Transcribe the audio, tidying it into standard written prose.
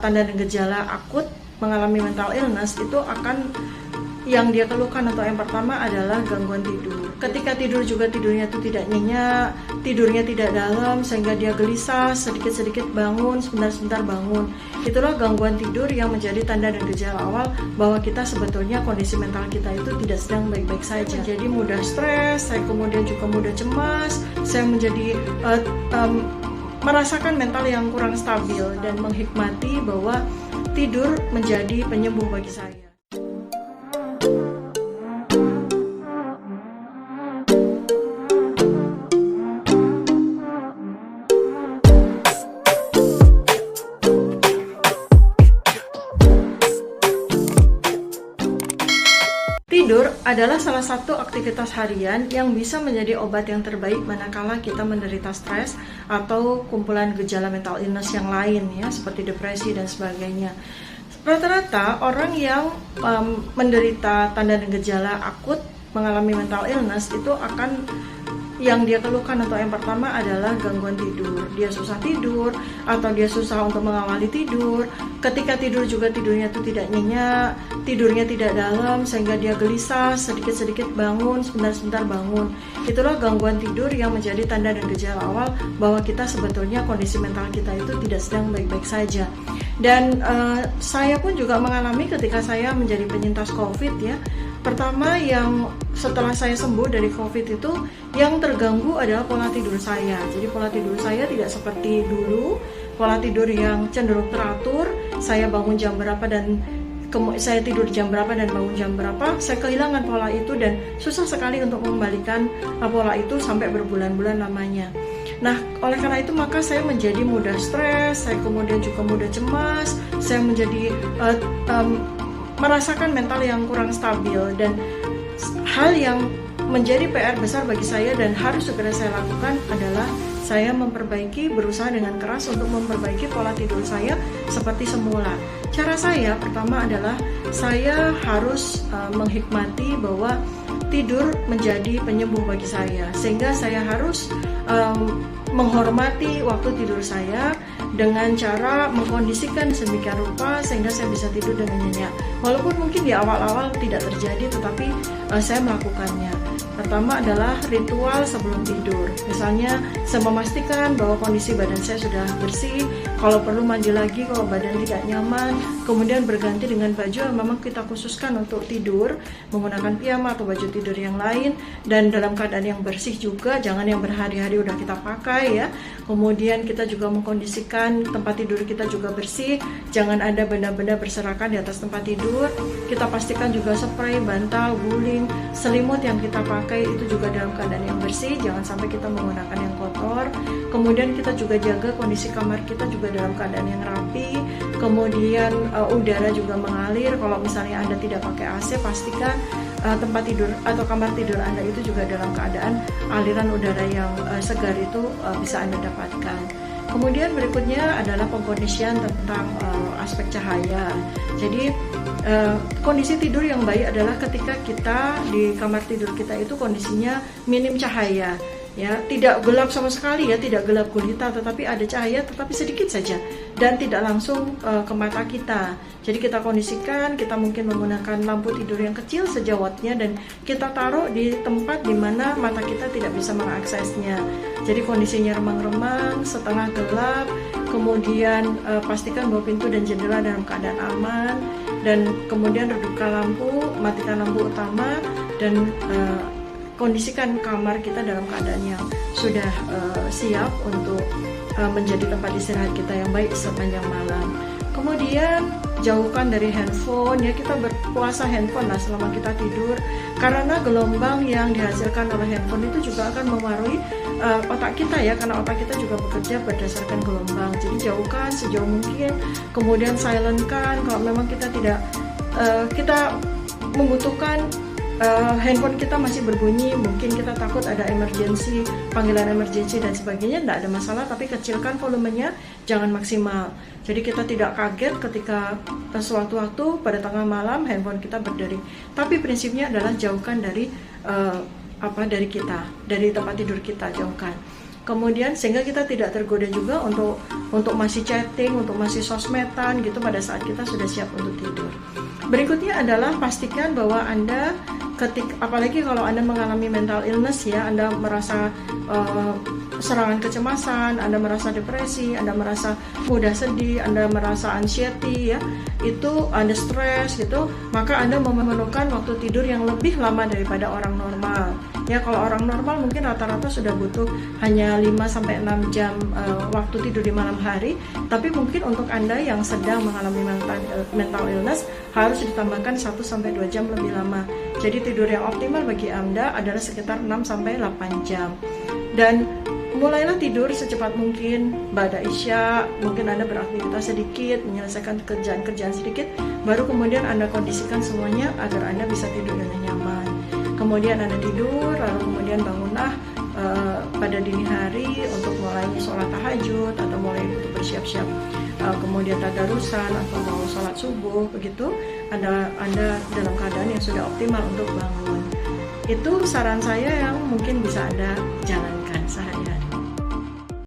tanda dan gejala akut mengalami mental illness itu akan yang dia keluhkan atau yang pertama adalah gangguan tidur. Ketika tidur juga tidurnya itu tidak nyenyak, tidurnya tidak dalam sehingga dia gelisah, sedikit-sedikit bangun, sebentar-sebentar bangun. Itulah gangguan tidur yang menjadi tanda dan gejala awal bahwa kita sebetulnya kondisi mental kita itu tidak sedang baik-baik saja. Jadi mudah stres, saya kemudian juga mudah cemas, saya menjadi merasakan mental yang kurang stabil dan menghikmati bahwa tidur menjadi penyembuh bagi saya. Tidur adalah salah satu aktivitas harian yang bisa menjadi obat yang terbaik manakala kita menderita stres atau kumpulan gejala mental illness yang lain ya, seperti depresi dan sebagainya. Rata-rata orang yang menderita tanda dan gejala akut mengalami mental illness itu akan yang dia keluhkan atau yang pertama adalah gangguan tidur. Dia susah tidur atau dia susah untuk mengawali tidur. Ketika tidur juga tidurnya itu tidak nyenyak, tidurnya tidak dalam sehingga dia gelisah, sedikit-sedikit bangun, sebentar-sebentar bangun. Itulah gangguan tidur yang menjadi tanda dan gejala awal bahwa kita sebetulnya kondisi mental kita itu tidak sedang baik-baik saja. Dan saya pun juga mengalami ketika saya menjadi penyintas COVID ya. Pertama yang setelah saya sembuh dari COVID itu yang terganggu adalah pola tidur saya. Jadi pola tidur saya tidak seperti dulu, pola tidur yang cenderung teratur. Saya bangun jam berapa dan saya tidur jam berapa dan bangun jam berapa. Saya kehilangan pola itu dan susah sekali untuk mengembalikan pola itu sampai berbulan-bulan lamanya. Nah, oleh karena itu maka saya menjadi mudah stres, saya kemudian juga mudah cemas, saya menjadi merasakan mental yang kurang stabil dan hal yang menjadi PR besar bagi saya dan harus segera saya lakukan adalah saya berusaha dengan keras untuk memperbaiki pola tidur saya seperti semula. Cara saya pertama adalah saya harus menghikmati bahwa tidur menjadi penyembuh bagi saya, sehingga saya harus menghormati waktu tidur saya dengan cara mengkondisikan sedemikian rupa sehingga saya bisa tidur dengan nyenyak. Walaupun mungkin di awal-awal tidak terjadi, tetapi saya melakukannya. Pertama adalah ritual sebelum tidur. Misalnya saya memastikan bahwa kondisi badan saya sudah bersih, kalau perlu mandi lagi kalau badan tidak nyaman, kemudian berganti dengan baju yang memang kita khususkan untuk tidur, menggunakan piyama atau baju tidur yang lain, dan dalam keadaan yang bersih juga, jangan yang berhari-hari udah kita pakai ya. Kemudian kita juga mengkondisikan tempat tidur kita juga bersih, jangan ada benda-benda berserakan di atas tempat tidur. Kita pastikan juga spray, bantal, guling, selimut yang kita pakai itu juga dalam keadaan yang bersih, jangan sampai kita menggunakan yang kotor. Kemudian kita juga jaga kondisi kamar kita juga dalam keadaan yang rapi. Kemudian udara juga mengalir. Kalau misalnya Anda tidak pakai AC, pastikan tempat tidur atau kamar tidur Anda itu juga dalam keadaan aliran udara yang segar itu bisa Anda dapatkan. Kemudian berikutnya adalah pengkondisian tentang aspek cahaya. Jadi kondisi tidur yang baik adalah ketika kita di kamar tidur kita itu kondisinya minim cahaya. Ya, tidak gelap sama sekali ya, tidak gelap gulita, tetapi ada cahaya tetapi sedikit saja dan tidak langsung ke mata kita. Jadi kita kondisikan, kita mungkin menggunakan lampu tidur yang kecil sejawatnya dan kita taruh di tempat di mana mata kita tidak bisa mengaksesnya. Jadi kondisinya remang-remang, setengah gelap, kemudian pastikan bahwa pintu dan jendela dalam keadaan aman, dan kemudian redupkan lampu, matikan lampu utama, dan kondisikan kamar kita dalam keadaan yang sudah siap untuk menjadi tempat istirahat kita yang baik sepanjang malam. Kemudian jauhkan dari handphone ya, kita berpuasa handphone lah selama kita tidur, karena gelombang yang dihasilkan oleh handphone itu juga akan memengaruhi otak kita ya, karena otak kita juga bekerja berdasarkan gelombang. Jadi jauhkan sejauh mungkin, kemudian silentkan kalau memang kita tidak kita membutuhkan handphone kita masih berbunyi, mungkin kita takut ada emergency, panggilan emergency dan sebagainya, tidak ada masalah, tapi kecilkan volumenya, jangan maksimal. Jadi kita tidak kaget ketika suatu waktu pada tengah malam handphone kita berdering. Tapi prinsipnya adalah jauhkan dari dari kita, dari tempat tidur kita, jauhkan. Kemudian sehingga kita tidak tergoda juga untuk masih chatting, untuk masih sosmedan gitu pada saat kita sudah siap untuk tidur. Berikutnya adalah pastikan bahwa Anda apalagi kalau Anda mengalami mental illness ya, Anda merasa serangan kecemasan, Anda merasa depresi, Anda merasa mudah sedih, Anda merasa anxiety ya, itu Anda stres gitu, maka Anda memerlukan waktu tidur yang lebih lama daripada orang normal. Ya, kalau orang normal mungkin rata-rata sudah butuh hanya 5-6 jam waktu tidur di malam hari, tapi mungkin untuk Anda yang sedang mengalami mental illness harus ditambahkan 1-2 jam lebih lama. Jadi tidur yang optimal bagi Anda adalah sekitar 6-8 jam. Dan mulailah tidur secepat mungkin, ba'da isya, mungkin Anda beraktivitas sedikit, menyelesaikan kerjaan-kerjaan sedikit, baru kemudian Anda kondisikan semuanya agar Anda bisa tidur dengan nyaman. Kemudian Anda tidur, lalu kemudian bangunlah pada dini hari untuk mulai sholat tahajud atau mulai untuk bersiap-siap, kemudian tadarusan atau mau sholat subuh, begitu Anda dalam keadaan yang sudah optimal untuk bangun. Itu saran saya yang mungkin bisa Anda jalani.